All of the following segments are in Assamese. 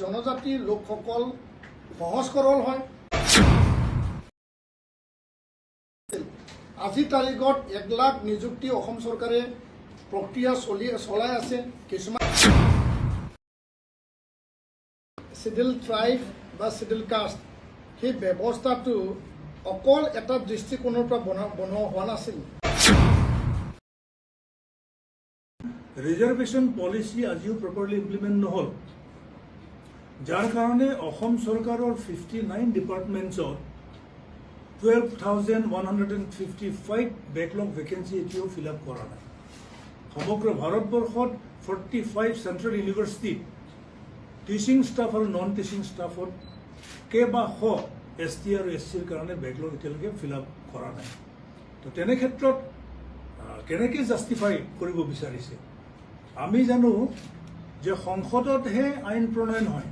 জনজাতিৰ লোকসকল সহজ সৰল হয়। আজিৰ তাৰিখত 1 লাখ নিযুক্তি অসম চৰকাৰে প্ৰক্ৰিয়া চলাই আছে। কিছুমান শিডিউল ট্ৰাইব বা শিডিউল কাষ্ট সেই ব্যৱস্থাটো অকল এটা দৃষ্টিকোণৰ পৰা বনোৱা হোৱা নাছিল। ৰিজাৰ্ভেশ্যন পলিচি আজিও প্ৰপাৰলি ইমপ্লিমেণ্ট নহ'ল, যাৰ কাৰণে অসম চৰকাৰৰ 59 ডিপাৰ্টমেণ্টছত 12,155 বেকলগ ভেকেঞ্চি এতিয়াও ফিল আপ কৰা নাই। সমগ্ৰ ভাৰতবৰ্ষত 45 চেণ্ট্ৰেল ইউনিভাৰ্চিটিত টিচিং ষ্টাফ আৰু নন টিচিং ষ্টাফত কেইবাশ ST আৰু SCৰ কাৰণে বেকলগ এতিয়ালৈকে ফিল আপ কৰা নাই। তো তেনে ক্ষেত্ৰত কেনেকৈ জাষ্টিফাই কৰিব বিচাৰিছে? আমি জানো যে সংসদতহে আইন প্ৰণয়ন হয়।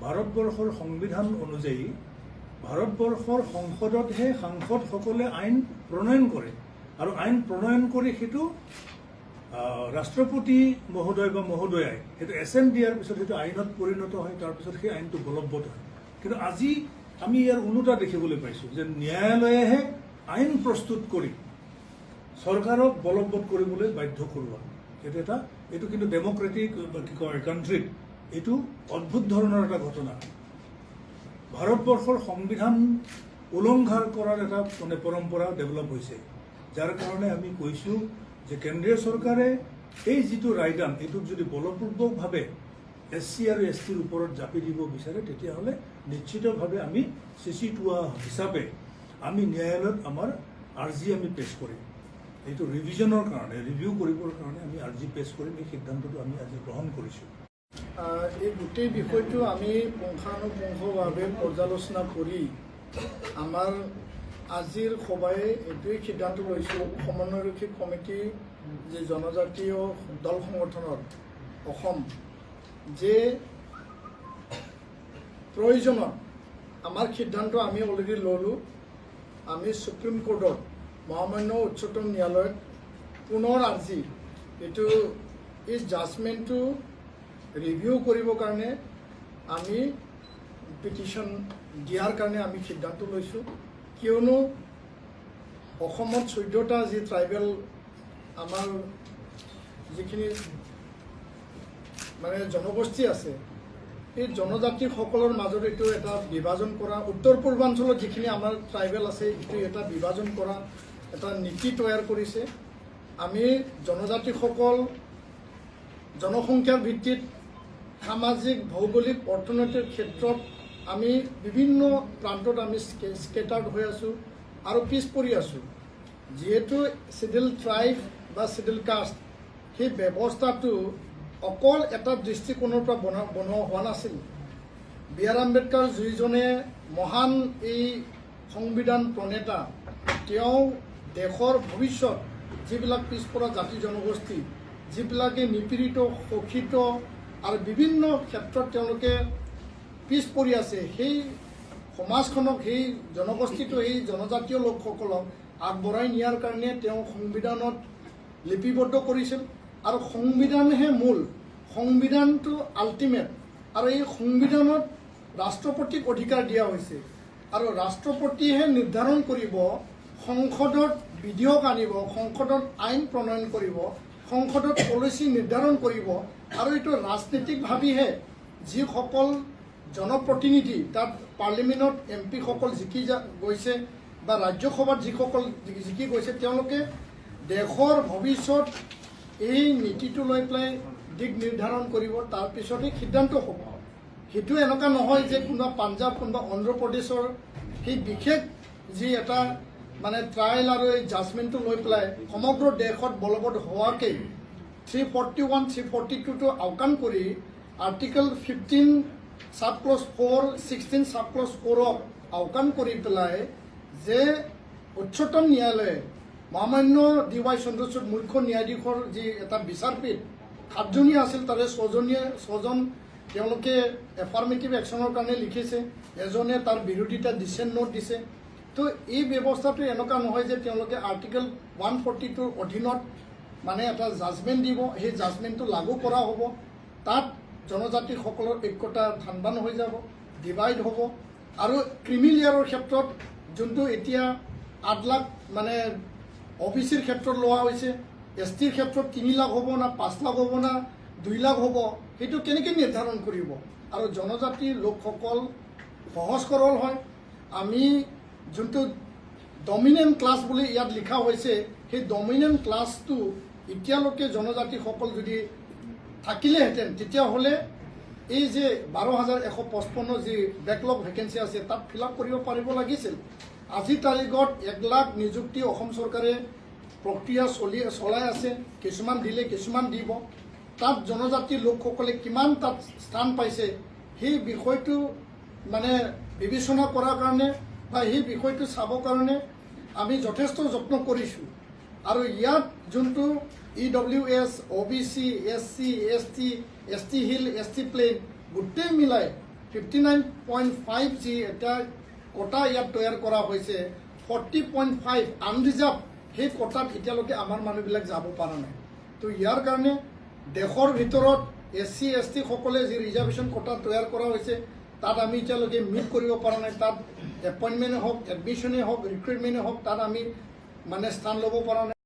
ভাৰতবৰ্ষৰ সংবিধান অনুযায়ী ভাৰতবৰ্ষৰ সংসদতহে সাংসদসকলে আইন প্ৰণয়ন কৰে, আৰু আইন প্ৰণয়ন কৰি সেইটো ৰাষ্ট্ৰপতি মহোদয় বা মহোদয়াই সেইটো এছেণ্ট দিয়াৰ পিছত সেইটো আইনত পৰিণত হয়, তাৰপিছত সেই আইনটো বলৱৎ হয়। কিন্তু আজি আমি ইয়াৰ ওলোটা দেখিবলৈ পাইছোঁ যে ন্যায়ালয়েহে আইন প্ৰস্তুত কৰি চৰকাৰক বলৱৎ কৰিবলৈ বাধ্য কৰোৱা। এইটো কিন্তু ডেমক্ৰেটিক কি কয় কাণ্ট্ৰিত এইটো অদ্ভুত ধৰণৰ এটা ঘটনা। ভাৰতবৰ্ষৰ সংবিধান উলংঘন কৰাৰ এটা পৰম্পৰা ডেভেলপ হৈছে, যাৰ কাৰণে আমি কৈছোঁ যে কেন্দ্ৰীয় চৰকাৰে এই যিটো ৰায়দান এইটোক যদি বলপূৰ্বকভাৱে SC আৰু STৰ ওপৰত জাপি দিব বিচাৰে, তেতিয়াহ'লে নিশ্চিতভাৱে আমি চিচিটোৱা হিচাপে আমি ন্যায়ালয়ত আমাৰ আৰ্জি আমি পেছ কৰিম। এইটো ৰিভিজনৰ কাৰণে, ৰিভিউ কৰিবৰ কাৰণে আমি আৰ্জি পেছ কৰিম। এই সিদ্ধান্তটো আমি আজি গ্ৰহণ কৰিছোঁ। এই গোটেই বিষয়টো আমি পুংখানুপুংখভাৱে পৰ্যালোচনা কৰি আমাৰ আজিৰ সভাই এইটোৱেই সিদ্ধান্ত লৈছোঁ, সমন্বয়ৰক্ষী কমিটি যে জনজাতীয় দল সংগঠনৰ অসম যে প্ৰয়োজনত আমাৰ সিদ্ধান্ত আমি অলৰেডি ল'লোঁ। আমি সুপ্ৰিম কোৰ্টত মহামান্য উচ্চতম ন্যায়ালয়ত পুনৰ আৰ্জি এই জাজমেণ্টটো ৰিভিউ কৰিবৰ কাৰণে আমি পিটিশ্যন দিয়াৰ কাৰণে আমি সিদ্ধান্ত লৈছোঁ। কিয়নো অসমত 14টা যি ট্ৰাইবেল আমাৰ যিখিনি মানে জনগোষ্ঠী আছে, এই জনজাতিসকলৰ মাজত এইটো এটা বিভাজন কৰা, উত্তৰ পূৰ্বাঞ্চলত যিখিনি আমাৰ ট্ৰাইবেল আছে এইটো এটা বিভাজন কৰা এটা নীতি তৈয়াৰ কৰিছে। আমি জনজাতিসকল জনসংখ্যাৰ ভিত্তিত সামাজিক ভৌগোলিক অৰ্থনৈতিক ক্ষেত্ৰত আমি বিভিন্ন প্ৰান্তত আমি স্কেটাৰ্ড হৈ আছোঁ আৰু পিছ পৰি আছোঁ। যিহেতু শিডিউল ট্ৰাইব বা শিডিউল কাষ্ট সেই ব্যৱস্থাটো অকল এটা দৃষ্টিকোণৰ পৰা বনোৱা হোৱা নাছিল। B.R. আম্বেদকাৰ যিজনে মহান এই সংবিধান প্ৰণেতা, তেওঁ দেশৰ ভৱিষ্যত যিবিলাক পিছপৰা জাতি জনগোষ্ঠী, যিবিলাকে নিপীড়িত শোষিত আৰু বিভিন্ন ক্ষেত্ৰত তেওঁলোকে পিছ পৰি আছে, সেই সমাজখনক, সেই জনগোষ্ঠীটো, এই জনজাতীয় লোকসকলক আগবঢ়াই নিয়াৰ কাৰণে তেওঁ সংবিধানত লিপিবদ্ধ কৰিছিল। আৰু সংবিধানহে মূল, সংবিধানটো আল্টিমেট। আৰু এই সংবিধানত ৰাষ্ট্ৰপতিক অধিকাৰ দিয়া হৈছে, আৰু ৰাষ্ট্ৰপতিয়েহে নিৰ্ধাৰণ কৰিব, সংসদত বিধেয়ক আনিব, সংসদত আইন প্ৰণয়ন কৰিব, সংসদত পলিচি নিৰ্ধাৰণ কৰিব। আৰু এইটো ৰাজনীতিকভাৱেহে যিসকল জনপ্ৰতিনিধি তাত পাৰ্লিমেণ্টত MP সকল জিকি গৈছে বা ৰাজ্যসভাত যিসকল জিকি গৈছে, তেওঁলোকে দেশৰ ভৱিষ্যত এই নীতিটো লৈ পেলাই দিশ নিৰ্ধাৰণ কৰিব, তাৰপিছতহে সিদ্ধান্ত হ'ব। সেইটো এনেকুৱা নহয় যে কোনোবা পাঞ্জাৱ, কোনোবা অন্ধ্ৰপ্ৰদেশৰ সেই বিশেষ যি এটা মানে ট্ৰায়েল আৰু এই জাজমেণ্টটো লৈ পেলাই সমগ্ৰ দেশত বলবৎ হোৱাকৈ 341, 342টো আওকাণ কৰি আৰ্টিকল 15 সাবক্লজ 4, 16 সাবক্লজ 4ক আওকাণ কৰি পেলাই যে উচ্চতম ন্যায়ালয়ে মহামান্য D.Y. চন্দ্ৰচূড় মুখ্য ন্যায়াধীশৰ যি এটা বিচাৰপীঠ 7জনীয়া আছিল, তাৰে 6জন তেওঁলোকে এফাৰ্মেটিভ একশ্যনৰ কাৰণে লিখিছে, এজনে তাৰ বিৰোধিতা ডিচেণ্ট নোট দিছে। তো এই ব্যৱস্থাটো এনেকুৱা নহয় যে তেওঁলোকে আৰ্টিকল 142ৰ অধীনত মানে এটা জাজমেণ্ট দিব, সেই জাজমেণ্টটো লাগু কৰা হ'ব। তাত জনজাতিসকলৰ ঐক্যতা ধানবান হৈ যাব, ডিভাইড হ'ব। আৰু ক্ৰিমিলিয়াৰৰ ক্ষেত্ৰত যোনটো এতিয়া 8 লাখ মানে OBCৰ ক্ষেত্ৰত লোৱা হৈছে, STৰ ক্ষেত্ৰত 3 লাখ হ'ব না 5 লাখ হ'ব না 2 লাখ হ'ব, সেইটো কেনেকৈ নিৰ্ধাৰণ কৰিব? আৰু জনজাতিৰ লোকসকল সহজ সৰল হয়। আমি যোনটো ডমিনেণ্ট ক্লাছ বুলি ইয়াত লিখা হৈছে, সেই ডমিনেণ্ট ক্লাছটো এতিয়ালৈকে জনজাতিসকল যদি থাকিলেহেঁতেন, তেতিয়াহ'লে এই যে 12,155 যি বেকলগ ভেকেঞ্চি আছে তাত ফিল আপ কৰিব পাৰিব লাগিছিল। আজিৰ তাৰিখত 1 লাখ নিযুক্তি অসম চৰকাৰে প্ৰক্ৰিয়া চলাই আছে, কিছুমান দিলে কিছুমান দিব। তাত জনজাতিৰ লোকসকলে কিমান তাত স্থান পাইছে সেই বিষয়টো মানে বিবেচনা কৰাৰ কাৰণে বা সেই বিষয়টো চাবৰ কাৰণে আমি যথেষ্ট যত্ন কৰিছোঁ। আৰু ইয়াত যোনটো EWS, OBC, SC, ST, ST hill, ST plain গোটেই মিলাই 59.5 যি এটা কোটা ইয়াত তৈয়াৰ কৰা হৈছে, 40.5 আনৰিজাৰ্ভ, সেই কোটাত এতিয়ালৈকে আমাৰ মানুহবিলাক যাব পৰা নাই। তো ইয়াৰ কাৰণে দেশৰ ভিতৰত SC, ST সকলে যি ৰিজাৰ্ভেশ্যন কোটা তৈয়াৰ কৰা হৈছে তাত আমি এতিয়ালৈকে মিট কৰিব পৰা নাই। তাত এপইণ্টমেণ্টেই হওক, এডমিশ্যনেই হওক, ৰিক্ৰুইটমেণ্টেই হওক, তাত আমি মানে স্থান ল'ব পৰা নাই।